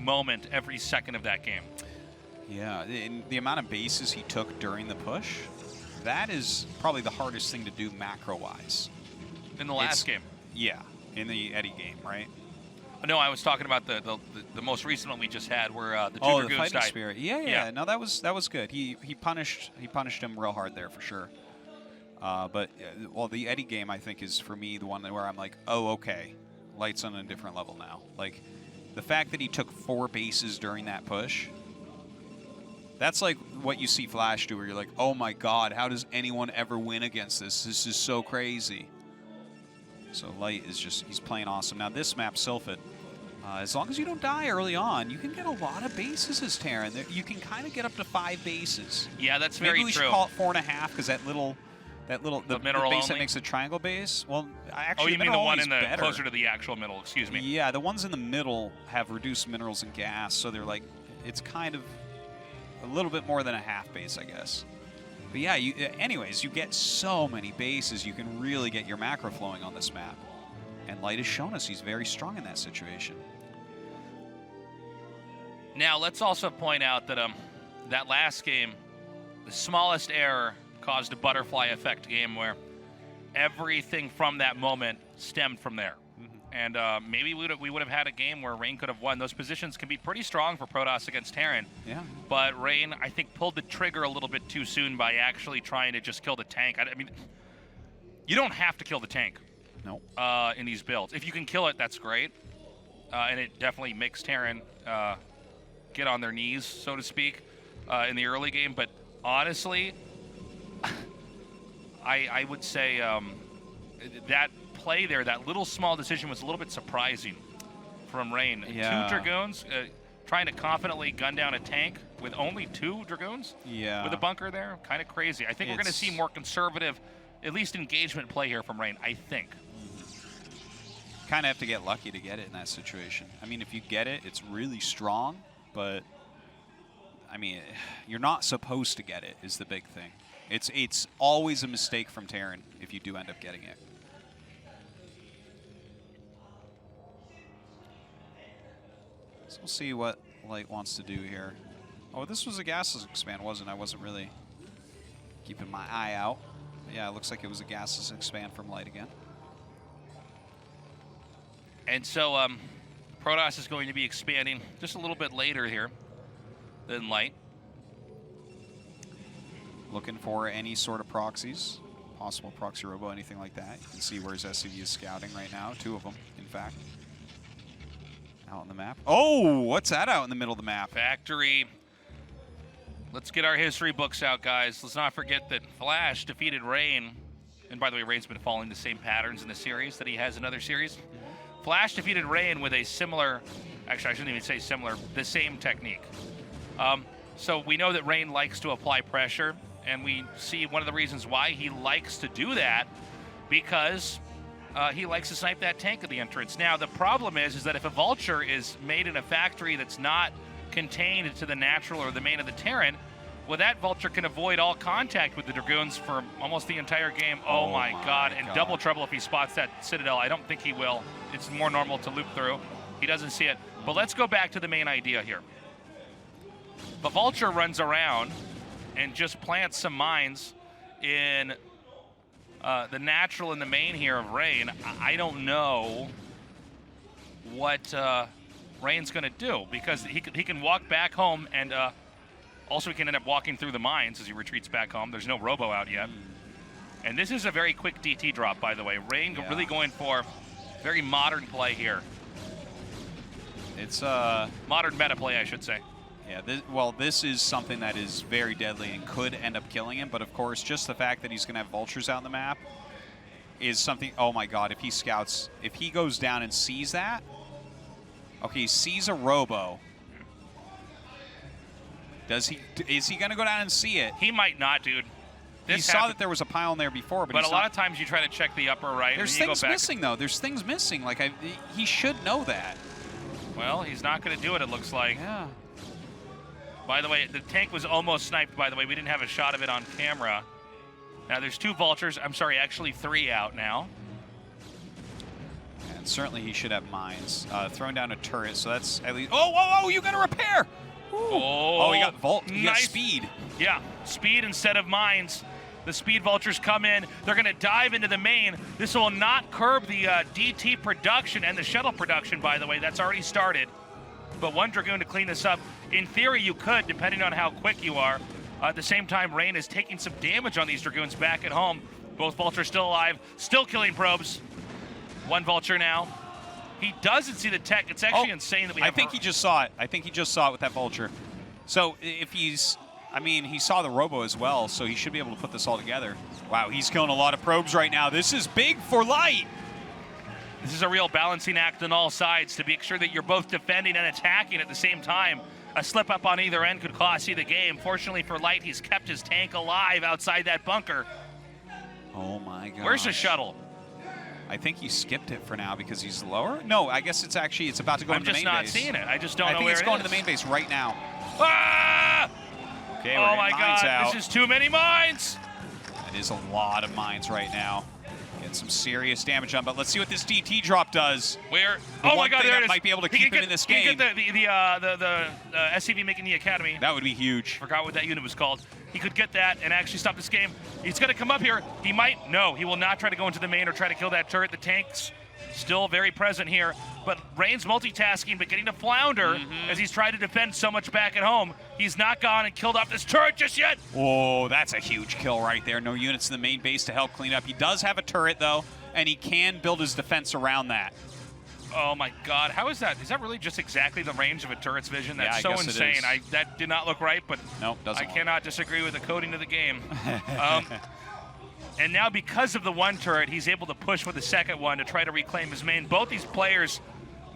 moment every second of that game. Yeah, and the amount of bases he took during the push, that is probably the hardest thing to do macro-wise. In the last game? Yeah, in the Eddie game, right? No, I was talking about the most recent one we just had, where the two Dragoons Dragoons fighting died. Spirit. Yeah. No, that was good. He punished him real hard there for sure. But well, the Eddie game I think is for me the one where I'm like, oh, okay, Light's on a different level now. Like the fact that he took 4 bases during that push. That's like what you see Flash do, where you're like, oh my God, how does anyone ever win against this? This is so crazy. So Light is he's playing awesome. Now this map, Sylphid, as long as you don't die early on, you can get a lot of bases as Terran. You can kind of get up to 5 bases. Yeah, that's very true. Maybe we should call it 4.5, because that little, the mineral base only? that makes a triangle base. Well, actually, oh, you mean the one in the better. closer to the actual middle? Excuse me. Yeah, the ones in the middle have reduced minerals and gas, so they're like, it's kind of a little bit more than a half base, I guess. But yeah, anyways, you get so many bases, you can really get your macro flowing on this map. And Light has shown us he's very strong in that situation. Now, let's also point out that that last game, the smallest error caused a butterfly effect game where everything from that moment stemmed from there. And maybe we would have had a game where Rain could have won. Those positions can be pretty strong for Protoss against Terran. Yeah. But Rain, I think, pulled the trigger a little bit too soon by actually trying to just kill the tank. I mean, you don't have to kill the tank. No. In these builds. If you can kill it, that's great. And it definitely makes Terran get on their knees, so to speak, in the early game. But honestly, I would say that play there, that little small decision was a little bit surprising from Rain. Yeah. 2 Dragoons trying to confidently gun down a tank with only 2 Dragoons? Yeah. With a bunker there? Kind of crazy. I think we're going to see more conservative, at least engagement play here from Rain, I think. Kind of have to get lucky to get it in that situation. I mean, if you get it, it's really strong, but I mean, you're not supposed to get it is the big thing. It's always a mistake from Terran if you do end up getting it. So we'll see what Light wants to do here. Oh, this was a gases expand, wasn't it? I wasn't really keeping my eye out. But yeah, it looks like it was a gases expand from Light again. And so Protoss is going to be expanding just a little bit later here than Light. Looking for any sort of proxies, possible proxy robo, anything like that. You can see where his SCV is scouting right now, 2 of them, in fact. Out on the map. Oh, what's that out in the middle of the map? Factory. Let's get our history books out, guys. Let's not forget that Flash defeated Rain. And by the way, Rain's been following the same patterns in the series that he has in other series. Flash defeated Rain with a similar, actually I shouldn't even say similar, the same technique. So we know that Rain likes to apply pressure, and we see one of the reasons why he likes to do that, because he likes to snipe that tank at the entrance. Now the problem is that if a Vulture is made in a factory that's not contained to the natural or the main of the Terran, well, that Vulture can avoid all contact with the Dragoons for almost the entire game. Oh my God, and double trouble if he spots that Citadel. I don't think he will. It's more normal to loop through. He doesn't see it. But let's go back to the main idea here. The Vulture runs around and just plants some mines in the natural and the main here of Rain. I don't know what Rain's going to do, because he can walk back home, and also he can end up walking through the mines as he retreats back home. There's no robo out yet. And this is a very quick DT drop, by the way. Rain really going for very modern play here. It's modern meta play, I should say. Yeah, this is something that is very deadly and could end up killing him, but of course, just the fact that he's going to have Vultures out on the map is something. Oh my God, if he scouts, if he goes down and sees that, okay, he sees a robo. Is he going to go down and see it? He might not, dude. He saw that there was a pile in there before, but a lot of times you try to check the upper right. There's things missing, though. There's things missing. Like, he should know that. Well, he's not going to do it, it looks like. Yeah. By the way, the tank was almost sniped, by the way. We didn't have a shot of it on camera. Now, there's 2 Vultures. I'm sorry, actually 3 out now. Yeah, And certainly he should have mines. Throwing down a turret, so that's at least... Oh, whoa, whoa, you got to repair! Oh, he got Volt. He got speed. Yeah, speed instead of mines. The speed vultures come in. They're going to dive into the main. This will not curb the DT production and the shuttle production, by the way. That's already started. But one Dragoon to clean this up. In theory, you could, depending on how quick you are. At the same time, Rain is taking some damage on these Dragoons back at home. Both vultures still alive, still killing probes. One vulture now. He doesn't see the tech. It's actually insane that we have... I think he just saw it. I think he just saw it with that vulture. So if he's... I mean, he saw the robo as well, so he should be able to put this all together. Wow, he's killing a lot of probes right now. This is big for Light. This is a real balancing act on all sides to make sure that you're both defending and attacking at the same time. A slip up on either end could cost you the game. Fortunately for Light, he's kept his tank alive outside that bunker. Oh my god. Where's the shuttle? I think he skipped it for now because he's lower. No, I guess it's about to go into the main base. I'm just not seeing it. I just don't know where it is. I think it's going to the main base right now. Ah! Okay, oh my god, this is too many mines! It is a lot of mines right now. Getting some serious damage on, but let's see what this DT drop does. Where? Oh my god, there it is. Might be able to keep him in this game. He could get the SCV making the academy. That would be huge. Forgot what that unit was called. He could get that and actually stop this game. He's going to come up here. He might. No, he will not try to go into the main or try to kill that turret. The tank's still very present here. But Rain's multitasking, but getting to flounder as he's trying to defend so much back at home. He's not gone and killed off this turret just yet. Oh, that's a huge kill right there. No units in the main base to help clean up. He does have a turret, though, and he can build his defense around that. Oh my god, how is that? Is that really just exactly the range of a turret's vision? That's so insane. That did not look right, but nope, doesn't I cannot disagree with the coding of the game. And now because of the one turret, he's able to push with the second one to try to reclaim his main. Both these players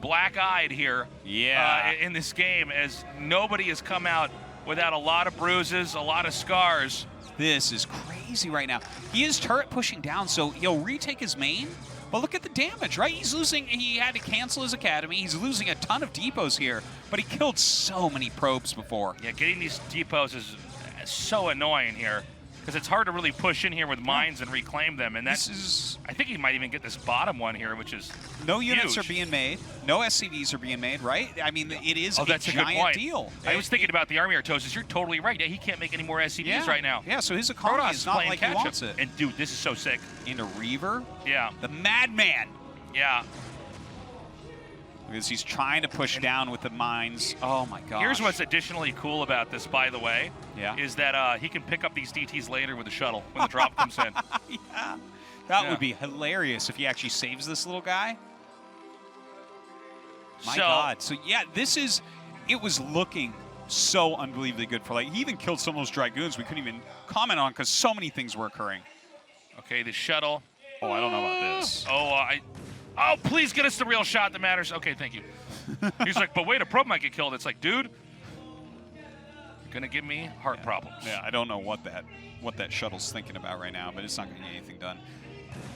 black-eyed here in this game, as nobody has come out without a lot of bruises, a lot of scars. This is crazy right now. He is turret pushing down, so he'll retake his main. But look at the damage, right? He's losing, he had to cancel his academy. He's losing a ton of depots here, but he killed so many probes before. Yeah, getting these depots is so annoying here because it's hard to really push in here with mines and reclaim them. And that's, I think he might even get this bottom one here, which is no units huge. are being made. No SCVs are being made, right? I mean, it is a giant deal. I was thinking about the army Artosis. You're totally right. Yeah, he can't make any more SCVs right now. Yeah, so his economy is not like he wants it. And dude, this is so sick. Into Reaver. Yeah. The Madman. Yeah. Because he's trying to push down with the mines. Oh my gosh. Here's what's additionally cool about this, by the way, is that he can pick up these DTs later with the shuttle when the drop comes in. Yeah. That would be hilarious if he actually saves this little guy. My God. So yeah, it was looking so unbelievably good for Light. He even killed some of those Dragoons we couldn't even comment on because so many things were occurring. Okay, the shuttle. Oh, I don't know about this. Oh, please get us the real shot that matters. Okay, thank you. He's like, but wait, a probe might get killed. It's like, dude, you're gonna give me heart problems. Yeah, I don't know what that shuttle's thinking about right now, but it's not gonna get anything done.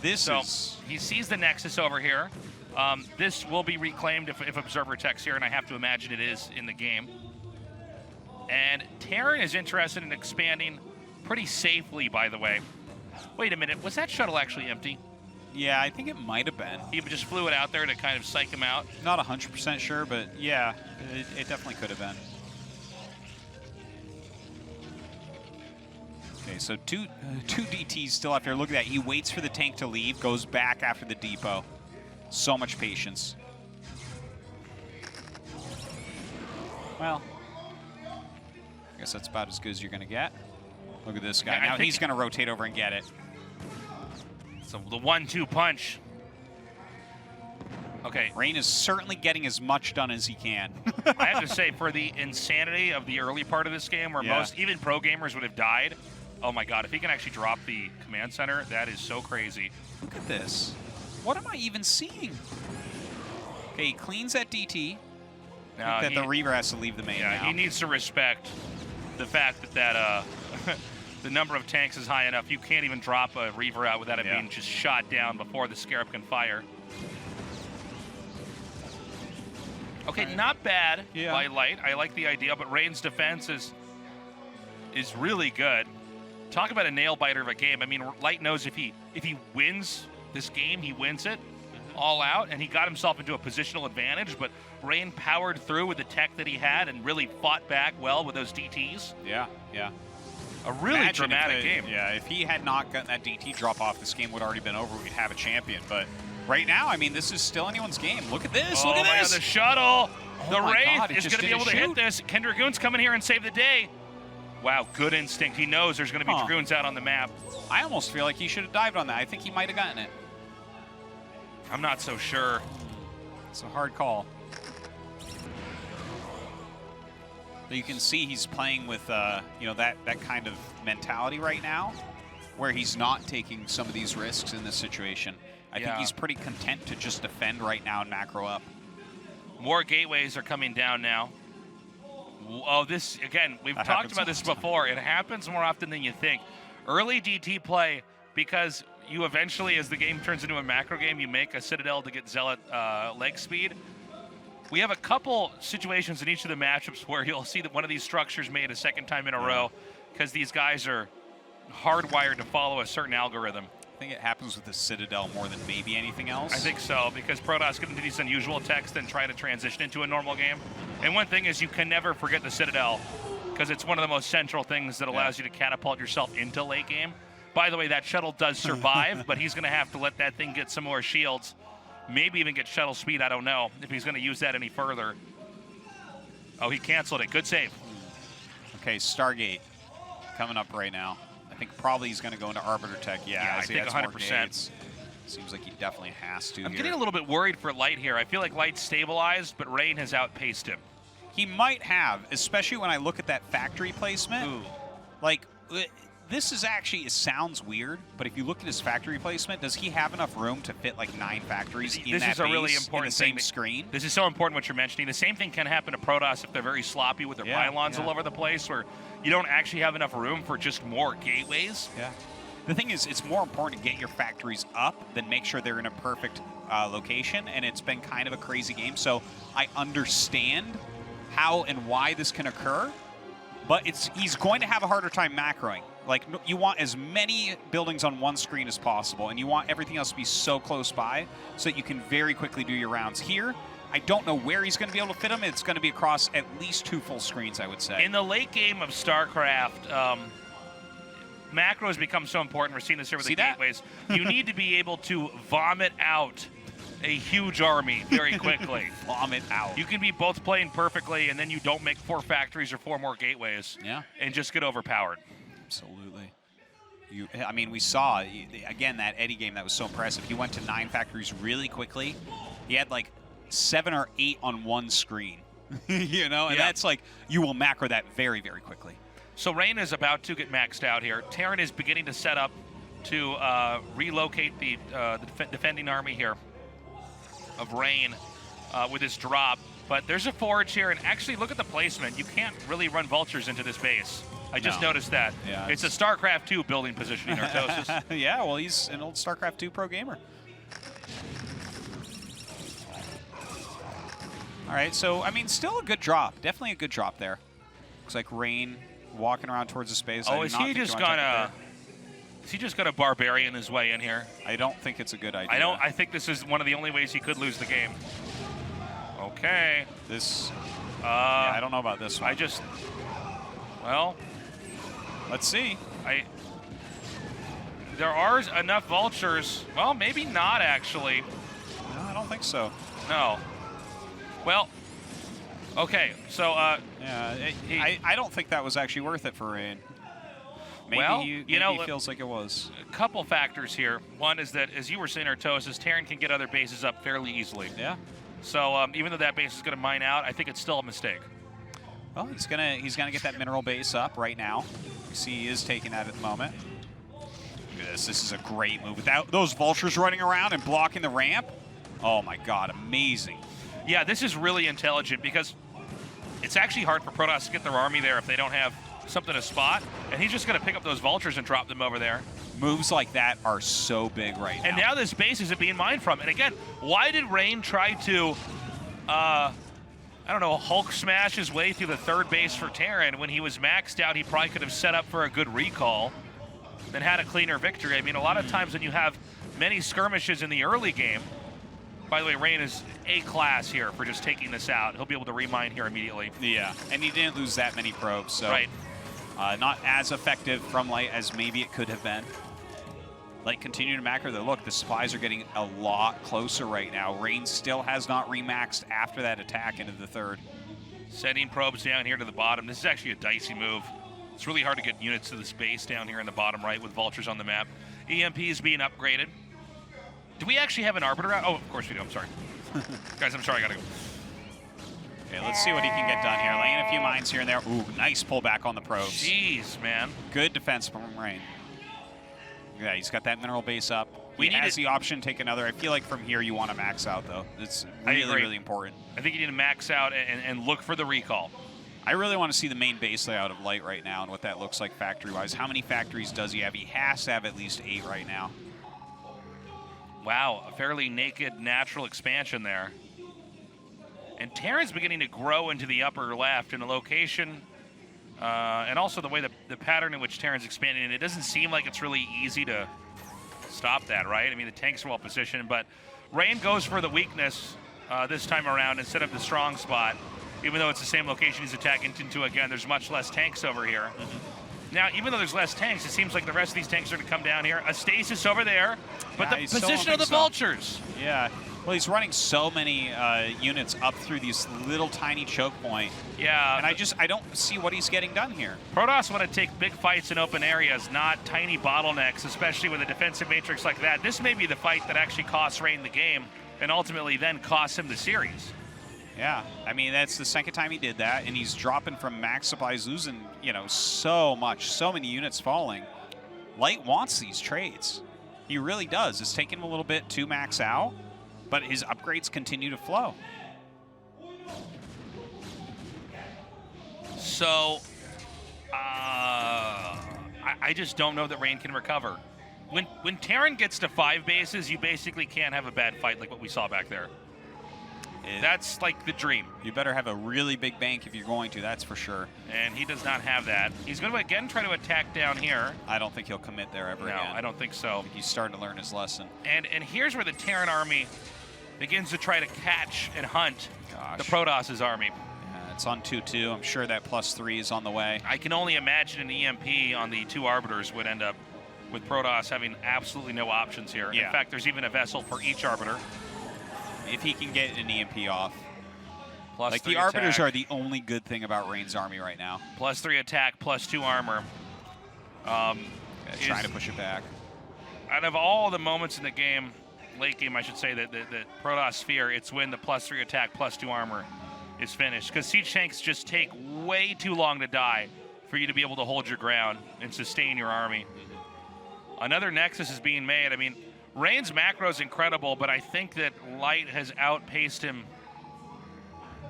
He sees the Nexus over here. This will be reclaimed if Observer Tech's here, and I have to imagine it is in the game. And Terran is interested in expanding pretty safely, by the way. Wait a minute, was that shuttle actually empty? Yeah, I think it might have been. He just flew it out there to kind of psych him out? Not 100% sure, but yeah, it definitely could have been. Okay, so two DTs still out there. Look at that. He waits for the tank to leave, goes back after the depot. So much patience. Well, I guess that's about as good as you're going to get. Look at this guy. Yeah, now he's going to rotate over and get it. So the 1-2 punch. Okay. Rain is certainly getting as much done as he can. I have to say, for the insanity of the early part of this game, where most, even pro gamers would have died, oh my God, if he can actually drop the command center, that is so crazy. Look at this. What am I even seeing? Okay, he cleans that DT. That the Reaver has to leave the main now. He needs to respect the fact that the number of tanks is high enough. You can't even drop a Reaver out without it being just shot down before the Scarab can fire. Okay, not bad by Light. I like the idea, but Rain's defense is really good. Talk about a nail biter of a game. I mean, Light knows if he wins this game, he wins it. all out, and he got himself into a positional advantage, but Rain powered through with the tech that he had and really fought back well with those DTs. Yeah, yeah. A really dramatic game. Yeah, if he had not gotten that DT drop off, this game would already been over. We'd have a champion. But right now, I mean, this is still anyone's game. Look at this. Oh, look at this. The shuttle. Oh the my Wraith God, is going to be able to hit this. Can Dragoons come in here and save the day? Wow, good instinct. He knows there's going to be Dragoons out on the map. I almost feel like he should have dived on that. I think he might have gotten it. I'm not so sure. It's a hard call. You can see he's playing with, you know, that kind of mentality right now, where he's not taking some of these risks in this situation. I think he's pretty content to just defend right now and macro up. More gateways are coming down now. Oh, this, again, we've talked about this before. It happens more often than you think. Early DT play, because you eventually, as the game turns into a macro game, you make a Citadel to get Zealot leg speed. We have a couple situations in each of the matchups where you'll see that one of these structures made a second time in a row, because these guys are hardwired to follow a certain algorithm. I think it happens with the Citadel more than maybe anything else. I think so, because Protoss get into these unusual techs, then try to transition into a normal game. And one thing is, you can never forget the Citadel, because it's one of the most central things that allows you to catapult yourself into late game. By the way, that shuttle does survive, but he's going to have to let that thing get some more shields. Maybe even get shuttle speed, I don't know, if he's going to use that any further. Oh, he canceled it. Good save. Okay, Stargate coming up right now. I think probably he's going to go into Arbiter Tech. Yeah, I think 100%. Seems like he definitely has to. I'm getting a little bit worried for Light here. I feel like Light's stabilized, but Rain has outpaced him. He might have, especially when I look at that factory placement. Ooh. Like, this is actually, it sounds weird, but if you look at his factory placement, does he have enough room to fit like 9 factories in that base, really important in the same screen? This is so important what you're mentioning. The same thing can happen to Protoss if they're very sloppy with their pylons all over the place, where you don't actually have enough room for just more gateways. Yeah. The thing is, it's more important to get your factories up than make sure they're in a perfect location, and it's been kind of a crazy game, so I understand how and why this can occur, but he's going to have a harder time macroing. Like, you want as many buildings on one screen as possible, and you want everything else to be so close by so that you can very quickly do your rounds. Here, I don't know where he's going to be able to fit them. It's going to be across at least 2 full screens, I would say. In the late game of StarCraft, macros become so important. We're seeing this here with the gateways. You need to be able to vomit out a huge army very quickly. Vomit out. You can be both playing perfectly, and then you don't make 4 factories or 4 more gateways. Yeah. And just get overpowered. Absolutely. I mean, we saw, again, that Eddie game that was so impressive. He went to 9 factories really quickly. He had like 7 or 8 on one screen. You know, and that's like, you will macro that very, very quickly. So Rain is about to get maxed out here. Terran is beginning to set up to relocate the defending army here of Rain with his drop. But there's a forge here, and actually look at the placement. You can't really run vultures into this base. I just noticed that. Yeah, it's a StarCraft 2 building positioning, Artosis. Yeah, well, he's an old StarCraft 2 pro gamer. All right, so, I mean, still a good drop. Definitely a good drop there. Looks like Rain walking around towards the space. Oh, is he just gonna barbarian his way in here? I don't think it's a good idea. I think this is one of the only ways he could lose the game. Okay. This, yeah, I don't know about this one. Well, let's see. There are enough vultures. Well, maybe not, actually. No, I don't think so. No. Well, okay, so... yeah, I don't think that was actually worth it for Rain. Maybe, well, he feels like it was. A couple factors here. One is that, as you were saying, Artosis, Terran can get other bases up fairly easily. Yeah. So even though that base is going to mine out, I think it's still a mistake. Well, he's gonna get that mineral base up right now. You see he is taking that at the moment. Look at this. This is a great move. Without those vultures running around and blocking the ramp, oh my God, amazing. Yeah, this is really intelligent, because it's actually hard for Protoss to get their army there if they don't have something to spot, and he's just going to pick up those vultures and drop them over there. Moves like that are so big right now. And now this base isn't being mined from. And again, why did Rain try to, I don't know, Hulk smash his way through the 3rd base for Terran? When he was maxed out, he probably could have set up for a good recall and had a cleaner victory. I mean, a lot of times when you have many skirmishes in the early game, By the way, Rain is A-class here for just taking this out. He'll be able to remine here immediately. Yeah, and he didn't lose that many probes, so right. Not as effective from Light as maybe it could have been. Light continue to macro though. Look, the supplies are getting a lot closer right now. Rain still has not remaxed after that attack into the third. Sending probes down here to the bottom. This is actually a dicey move. It's really hard to get units to the space down here in the bottom right with vultures on the map. EMP is being upgraded. Do we actually have an Arbiter out? Oh, of course we do. I'm sorry. Guys, I'm sorry. I got to go. Okay, let's see what he can get done here. Laying a few mines here and there. Ooh, nice pullback on the probes. Jeez, man. Good defense from Rain. Yeah, he's got that mineral base up. He has the option to take another. I feel like from here you want to max out, though. It's really, really important. I think you need to max out and look for the recall. I really want to see the main base layout of Light right now and what that looks like factory-wise. How many factories does he have? He has to have at least 8 right now. Wow, a fairly naked, natural expansion there. And Terran's beginning to grow into the upper left in a location, and also the way the pattern in which Terran's expanding, and it doesn't seem like it's really easy to stop that, right? I mean, the tanks are well positioned, but Rain goes for the weakness this time around instead of the strong spot, even though it's the same location he's attacking into. Again, there's much less tanks over here. Now, even though there's less tanks, it seems like the rest of these tanks are going to come down here. A stasis over there, but the position of the vultures. Yeah. Well, he's running so many units up through these little tiny choke point. Yeah. And I don't see what he's getting done here. Protoss want to take big fights in open areas, not tiny bottlenecks, especially with a defensive matrix like that. This may be the fight that actually costs Rain the game and ultimately then costs him the series. Yeah, I mean, that's the second time he did that, and he's dropping from max supplies, losing, you know, so much, so many units falling. Light wants these trades. He really does. It's taking him a little bit to max out, but his upgrades continue to flow. So, I just don't know that Rain can recover. When Terran gets to 5 bases, you basically can't have a bad fight like what we saw back there. That's like the dream. You better have a really big bank if you're going to, that's for sure. And he does not have that. He's going to again try to attack down here. I don't think he'll commit there ever again. No, I don't think so. I think he's starting to learn his lesson. And here's where the Terran army begins to try to catch and hunt the Protoss' army. Yeah, it's on 2-2. I'm sure that +3 is on the way. I can only imagine an EMP on the 2 Arbiters would end up with Protoss having absolutely no options here. Yeah. In fact, there's even a vessel for each Arbiter. If he can get an EMP off. Plus the Arbiters are the only good thing about Rain's army right now. +3 attack, +2 armor. Trying to push it back. Out of all the moments in the game, late game I should say, that Protoss fear, it's when the +3 attack, +2 armor is finished. Because siege tanks just take way too long to die for you to be able to hold your ground and sustain your army. Another Nexus is being made. I mean, Rain's macro is incredible, but I think that Light has outpaced him.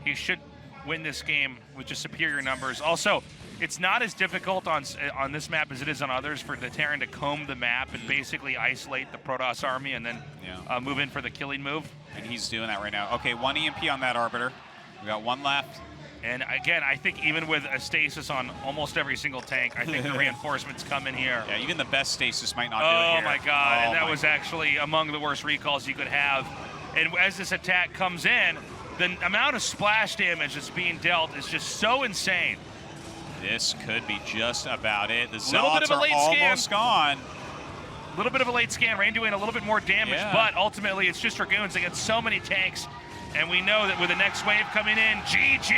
He should win this game with just superior numbers. Also, it's not as difficult on this map as it is on others for the Terran to comb the map and basically isolate the Protoss army and then move in for the killing move. And he's doing that right now. Okay, 1 EMP on that Arbiter. We got 1 left. And again, I think even with a stasis on almost every single tank, I think the reinforcements come in here. Yeah, even the best stasis might not do it here. Oh my God, and that was actually among the worst recalls you could have. And as this attack comes in, the amount of splash damage that's being dealt is just so insane. This could be just about it. The Zealots are almost gone. A little bit of a late scan. Rain doing a little bit more damage, but ultimately it's just Dragoons against so many tanks. And we know that with the next wave coming in, GG.